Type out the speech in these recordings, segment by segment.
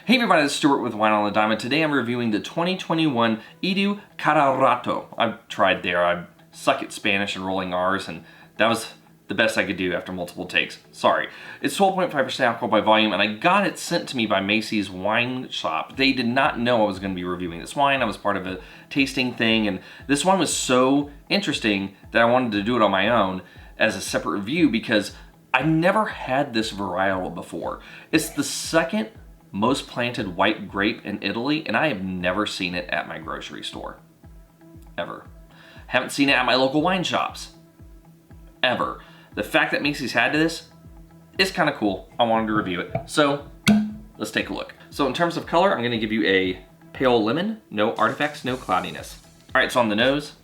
Hey everybody, it's Stuart with Wine on the Dime. Today I'm reviewing the 2021 Iddu Catarratto. I've tried there. I suck at Spanish and rolling R's, and that was the best I could do after multiple takes. Sorry. It's 12.5% alcohol by volume, and I got it sent to me by Macy's wine shop. They did not know I was going to be reviewing this wine. I was part of a tasting thing, and this one was so interesting that I wanted to do it on my own as a separate review because I've never had this varietal before. It's the second most planted white grape in Italy, and I have never seen it at my grocery store. Ever. Haven't seen it at my local wine shops. Ever. The fact that Macy's had this is kind of cool. I wanted to review it. So, let's take a look. So in terms of color, I'm going to give you a pale lemon. No artifacts, no cloudiness. Alright, so on the nose.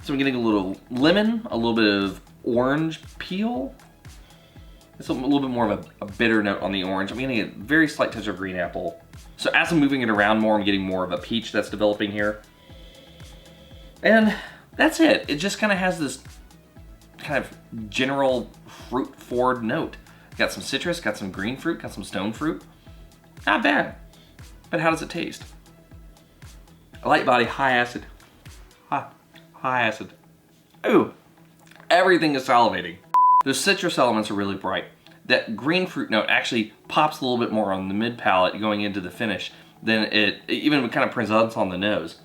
So I'm getting a little lemon, a little bit of orange peel. It's a little bit more of a bitter note on the orange. I'm getting a very slight touch of green apple. So as I'm moving it around more, I'm getting more of a peach that's developing here. And that's it. It just kind of has this kind of general fruit forward note. Got some citrus, got some green fruit, got some stone fruit. Not bad. But how does it taste? A light body, high acid. High acid. Ooh, everything is salivating. The citrus elements are really bright. That green fruit note actually pops a little bit more on the mid palate going into the finish than it even kind of presents on the nose.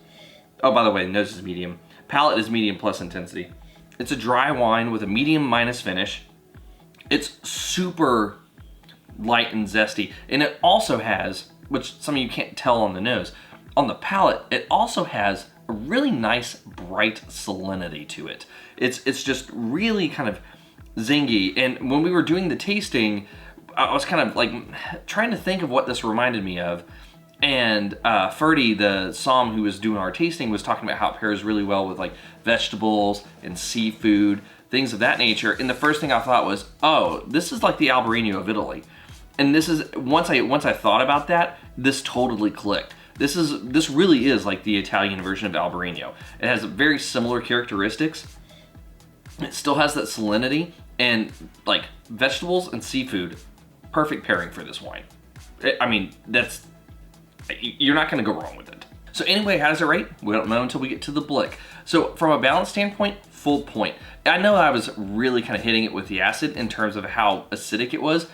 Oh, by the way, the nose is medium. Palate is medium plus intensity. It's a dry wine with a medium minus finish. It's super light and zesty. And it also has, which some of you can't tell on the nose, on the palate, it also has a really nice bright salinity to it. It's just really kind of zingy. And when we were doing the tasting, I was kind of like trying to think of what this reminded me of. And Ferdy, the somm who was doing our tasting, was talking about how it pairs really well with like vegetables and seafood, things of that nature. And the first thing I thought was, oh, this is like the Albarino of Italy. And this is, once I thought about that, this totally clicked. This really is like the Italian version of Albarino. It has very similar characteristics. It still has that salinity, and like vegetables and seafood, perfect pairing for this wine. I mean, you're not gonna go wrong with it. So anyway, how does it rate? We don't know until we get to the blick. So from a balance standpoint, full point. I know I was really kind of hitting it with the acid in terms of how acidic it was.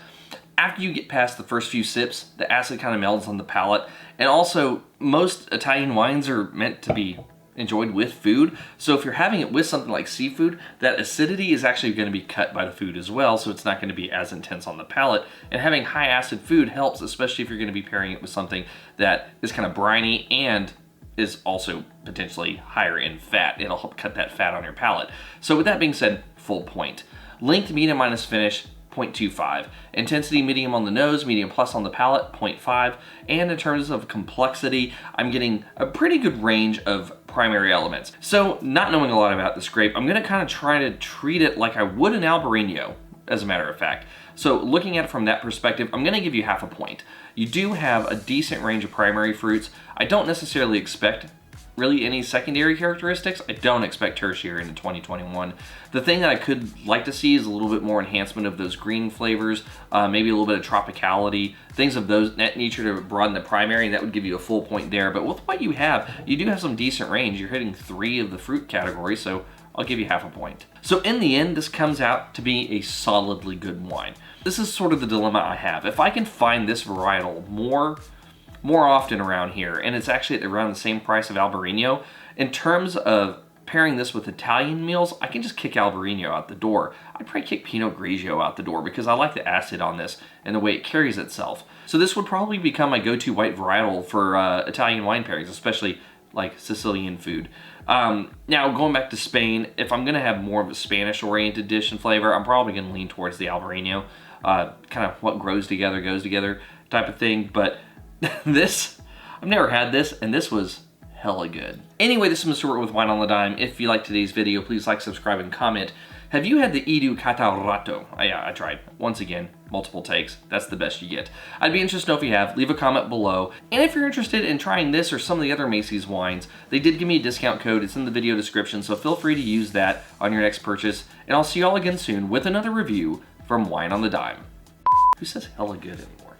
After you get past the first few sips, the acid kind of melts on the palate. And also, most Italian wines are meant to be enjoyed with food. So if you're having it with something like seafood, that acidity is actually going to be cut by the food as well, so it's not going to be as intense on the palate. And having high acid food helps, especially if you're going to be pairing it with something that is kind of briny and is also potentially higher in fat. It'll help cut that fat on your palate. So with that being said, full point. Length, medium minus finish, 0.25. Intensity, medium on the nose, medium plus on the palate, 0.5. And in terms of complexity, I'm getting a pretty good range of primary elements. So, not knowing a lot about this grape, I'm gonna kind of try to treat it like I would an Albarino, as a matter of fact. So, looking at it from that perspective, I'm gonna give you half a point. You do have a decent range of primary fruits. I don't necessarily expect really any secondary characteristics. I don't expect tertiary in 2021. The thing that I could like to see is a little bit more enhancement of those green flavors, maybe a little bit of tropicality, things of that nature to broaden the primary, and that would give you a full point there. But with what you do have some decent range. You're hitting 3 of the fruit categories, so I'll give you half a point. So in the end, this comes out to be a solidly good wine. This is sort of the dilemma I have. If I can find this varietal more often around here, and it's actually around the same price of Albarino, in terms of pairing this with Italian meals, I can just kick Albarino out the door. I'd probably kick Pinot Grigio out the door because I like the acid on this and the way it carries itself. So this would probably become my go-to white varietal for Italian wine pairings, especially like Sicilian food. Now, going back to Spain, if I'm gonna have more of a Spanish-oriented dish and flavor, I'm probably gonna lean towards the Albarino. Kind of what grows together goes together type of thing, but this, I've never had this, and this was hella good. Anyway, this is Mr. Stuart with Wine on the Dime. If you liked today's video, please like, subscribe, and comment. Have you had the Iddu Catarratto? Yeah, I tried. Once again, multiple takes. That's the best you get. I'd be interested to know if you have. Leave a comment below. And if you're interested in trying this or some of the other Macy's wines, they did give me a discount code. It's in the video description, so feel free to use that on your next purchase. And I'll see you all again soon with another review from Wine on the Dime. Who says hella good anymore?